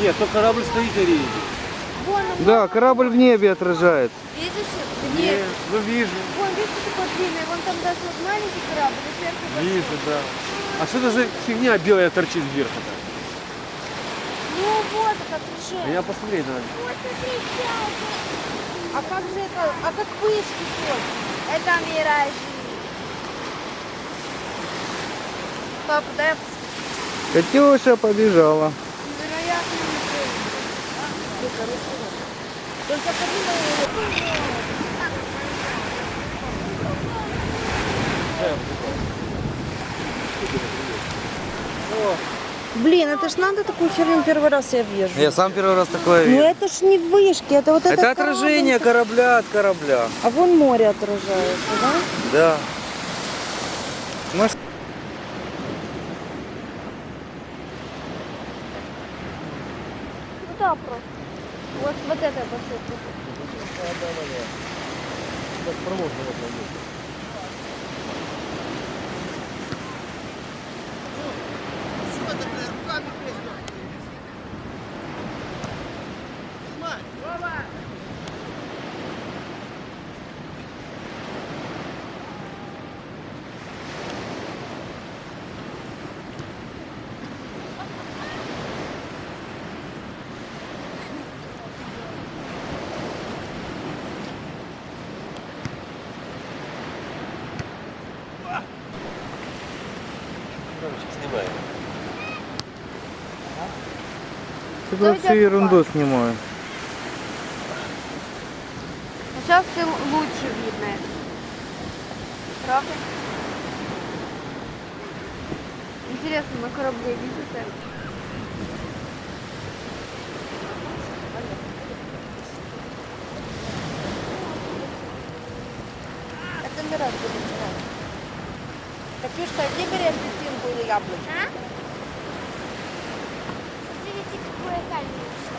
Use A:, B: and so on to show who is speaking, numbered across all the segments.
A: Нет, то корабль стоит и реет.
B: Вон, он,
C: Да, корабль в небе отражает.
B: видите?
A: Нет, ну вижу.
B: Вон, видите, такой длинный, вон там даже вот маленький корабль, и сверху большой.
A: Вижу, да. А что это за фигня белая торчит вверх-то?
B: Ну вот, это
A: А
B: отражение.
A: я посмотреть надо.
B: Вот, смотрите, а как же это, а как вышки вот? Это миражи. Папа, дай я посмотрю.
C: Катюша побежала.
B: Невероятно. Только подумай. Блин, это ж надо такую херню первый раз я вижу.
C: Я сам первый раз такое
B: Ну
C: вижу.
B: это ж не вышки, это вот
C: Это
B: корабль.
C: отражение корабля от корабля.
B: А вон море отражается, да?
C: Да. Может,
B: Ну да, просто. Вот это большое.
A: Как провод вот. Снимай.
C: я тут всю ерунду снимаю.
B: Сейчас ты лучше видно. Правда? Интересно, на корабле видите? Это мираж будет. Катюшка, где берешь песчинку или яблочко?
D: А? Смотрите, какое количество.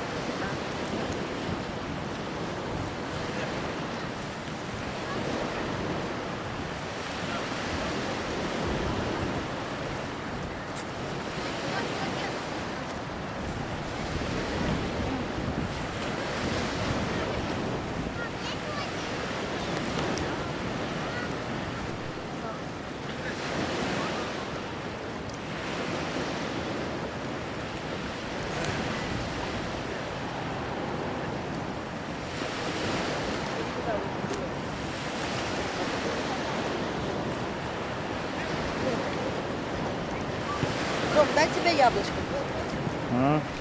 B: Ром, дай тебе яблочко.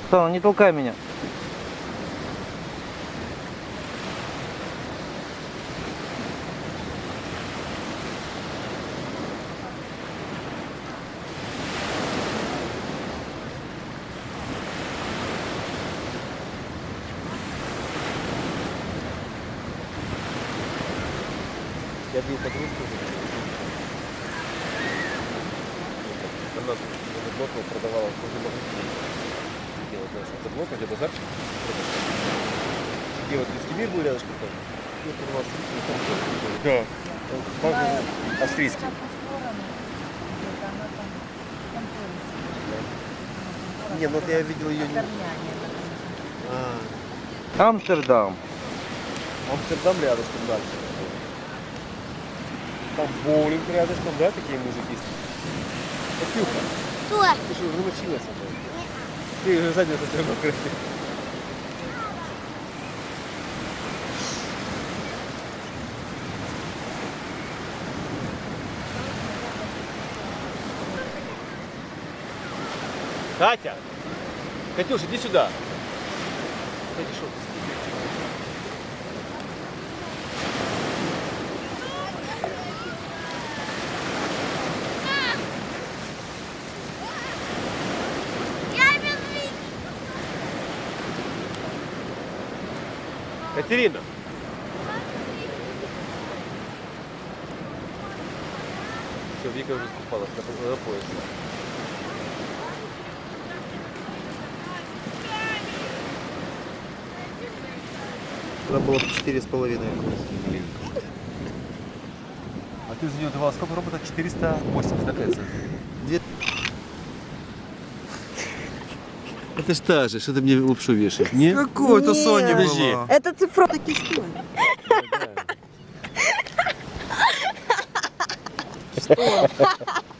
C: Сон, не толкай меня.
A: Я бил подружку. Она заблокала, продавала возле магазина. Делать, знаешь, заблокал, где базарчик. Где вот Детский мир был рядышком там. Я продавал стрит, да. Магазин австрийский. Не, ну вот я видел ее не...
C: Амстердам.
A: Амстердам рядышком дальше. Там боулинг рядышком, да, такие мужики? Катюха,
D: Что?
A: ты что, уже научилась? Ты уже задницу треба крыть. Катя! Катюш, иди сюда. Катя, что?
D: Я без вид.
A: Катерина! Все, Вика уже скупалась до пояса.
C: Тогда было 4,5.
A: А ты за нее давал сколько робота? 480, да, кажется? Это ж та же, что ты мне лапшу вешаешь? Не?
C: Какой? Это
B: Нет.
C: Соня
A: Подожди.
C: была.
B: Это цифро таки стоит.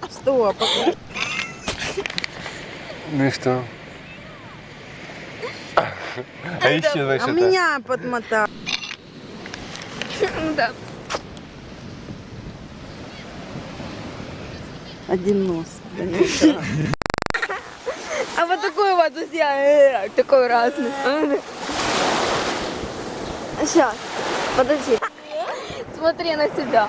B: Стоп.
A: Ну и что? А еще, знаешь,
B: А
A: это...
B: меня подмотал.
D: Да.
B: Один нос. Да не так.
D: А вот такой вот, друзья, такой разный. Сейчас, подожди. Смотри на себя.